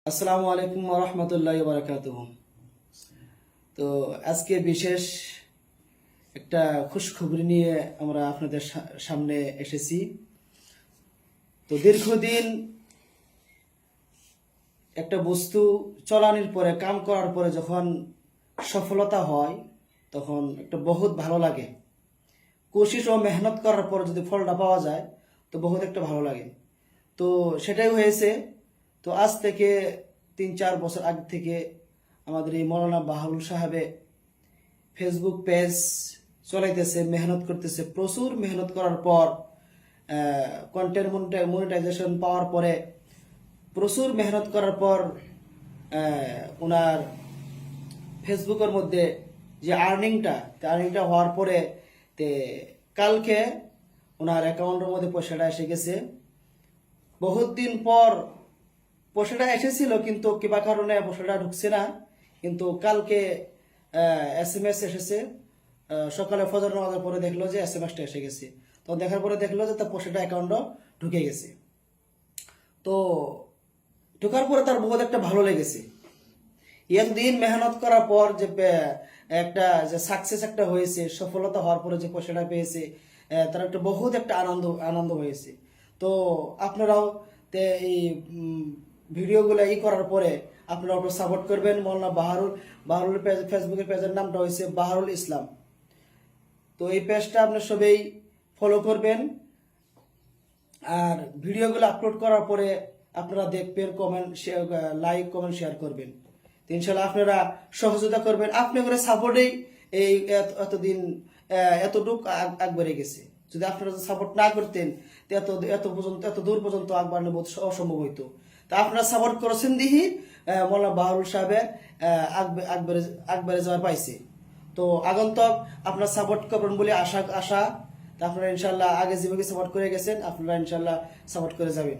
আসসালামু আলাইকুম ওয়া রাহমাতুল্লাহি ওয়া বারাকাতুহু। তো আজকে বিশেষ একটা খুশখবরি নিয়ে আমরা আপনাদের সামনে এসেছি। তো দীর্ঘদিন একটা বস্তু চলানোর পরে, কাম করার পরে যখন সফলতা হয় তখন একটা বহুত ভালো লাগে। কোশিশ ও মেহনত করার পর যদি ফলটা পাওয়া যায় তো বহুত একটা ভালো লাগে। তো সেটাই হয়েছে। তো আজ থেকে 3-4 বছর আগে থেকে আমাদের এই মৌলানা বাহারুল সাহেবে ফেসবুক পেজ চলাইতেছে, মেহনত করতেছে। প্রচুর মেহনত করার পর কন্টেন্ট মনিটাইজেশন পাওয়ার পরে, প্রচুর মেহনত করার পর ওনার ফেসবুকের মধ্যে যে আর্নিংটা হওয়ার পরে তে কালকে ওনার অ্যাকাউন্টের মধ্যে পয়সাটা এসে গেছে। বহুত দিন পর পয়সাটা এসেছিল, কিন্তু কিবা কারণে পয়সাটা ঢুকছে না। কিন্তু কালকে SMS এসেছে। সকালে ফজর নামাজের পরে দেখলো যে SMS টা এসে গেছে। তো দেখার পরে দেখলো যে তার পয়সাটা অ্যাকাউন্টে ঢুকে গেছে। তো ঢোকার পরে তার বহুত একটা ভালো লেগেছে। এতদিন মেহনত করার পর যে একটা যে সাকসেস একটা হয়েছে, সফলতা হওয়ার পরে যে পয়সাটা পেয়েছে, তার একটা বহুত একটা আনন্দ হয়েছে। তো আপনারাও এই ভিডিওগুলো করার পরে আপনারা একটু সাপোর্ট করবেন। মৌলানা বাহারুল পেজ, ফেসবুকের পেজের নামটা হয়েছে বাহারুল ইসলাম। তো এই পেজটা আপনার সবাই ফলো করবেন। আর ভিডিওগুলো আপলোড করার পরে আপনারা দেখবেন, লাইক কমেন্ট শেয়ার করবেন। তো ইনশাল্লাহ আপনারা সহযোগিতা করবেন। আপনি করে সাপোর্টেই এই এতদিন এতটুক আগ বেড়ে গেছে। যদি আপনারা সাপোর্ট না করতেন এত দূর পর্যন্ত আগ বাড়লে বহুত অসম্ভব হইতো। তা আপনারা সাপোর্ট করেছেন দিহি মৌলানা বাহারুল সাহেবের আগ বেড়ে যাওয়ার পাইছে। তো আগন্তক আপনারা সাপোর্ট করবেন বলে আশা। তা আপনারা ইনশাল্লাহ আগে যেভাবে সাপোর্ট করে গেছেন আপনারা ইনশাল্লাহ সাপোর্ট করে যাবেন।